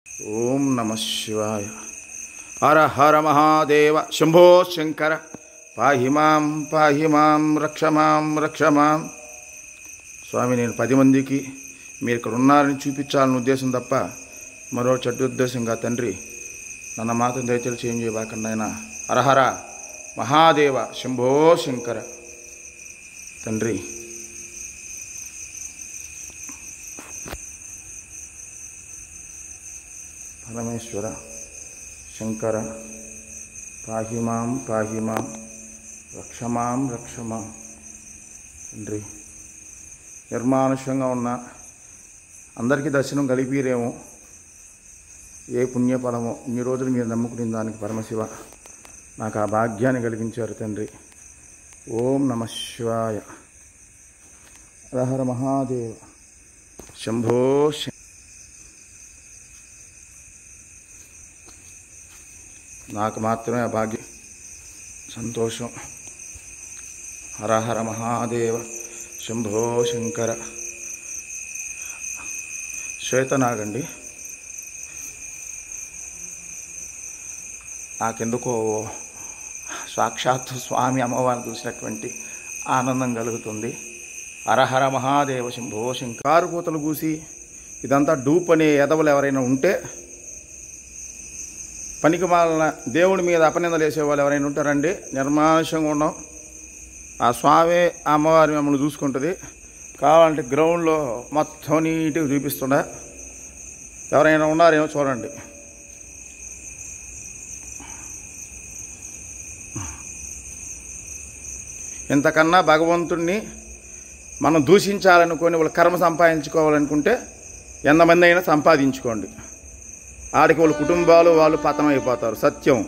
ఓం నమ శివాయ. హర హర మహాదేవ శంభో శంకర. పాహి మాం రక్ష మాం. స్వామి, నేను 10 మందికి మీరు ఇక్కడ ఉన్నారని చూపించాలని ఉద్దేశం తప్ప మరో చెడ్డ ఉద్దేశంగా తండ్రి నన్న మాత్రం దయచేసి ఏం చేయబాకండి ఆయన. హరహర మహాదేవ శంభో శంకర. తండ్రి పరమేశ్వర శంకర, పాహి మాం రక్ష మాం. తండ్రి, నిర్మానుష్యంగా ఉన్న అందరికీ దర్శనం కలిపిరేమో, ఏ పుణ్యఫలమో ఇన్ని రోజులు మీరు నమ్ముకునే దానికి పరమశివ నాకు ఆ భాగ్యాన్ని కలిగించారు తండ్రి. ఓం నమ శివాయ. హర మహాదేవ శంభో. నాకు మాత్రమే ఆ భాగ్యం, సంతోషం. హర హర మహాదేవ శంభో శంకర. శ్వేతనాగండి, నాకెందుకో సాక్షాత్తు స్వామి అమ్మవారిని చూసినటువంటి ఆనందం కలుగుతుంది. హరహర మహాదేవ శంభో శంకర. కారు కూతలు కూసి ఇదంతా డూప్ అనే ఎదవలు ఎవరైనా ఉంటే, పనికి మాలిన దేవుడి మీద అపనిందలు వేసేవాళ్ళు ఎవరైనా ఉంటారండి. నిర్మానుష్యంగా ఉన్నాం, ఆ స్వామి అమ్మవారి మమ్మల్ని చూసుకుంటుంది. కావాలంటే గ్రౌండ్లో మొత్తం నీట్గా చూపిస్తుండ ఎవరైనా ఉన్నారేమో చూడండి. ఇంతకన్నా భగవంతుణ్ణి మనం దూషించాలనుకొని వాళ్ళ కర్మ సంపాదించుకోవాలనుకుంటే ఎంతమంది అయినా సంపాదించుకోండి, ఆడికి వాళ్ళ కుటుంబాలు వాళ్ళు పతనం అయిపోతారు. సత్యం.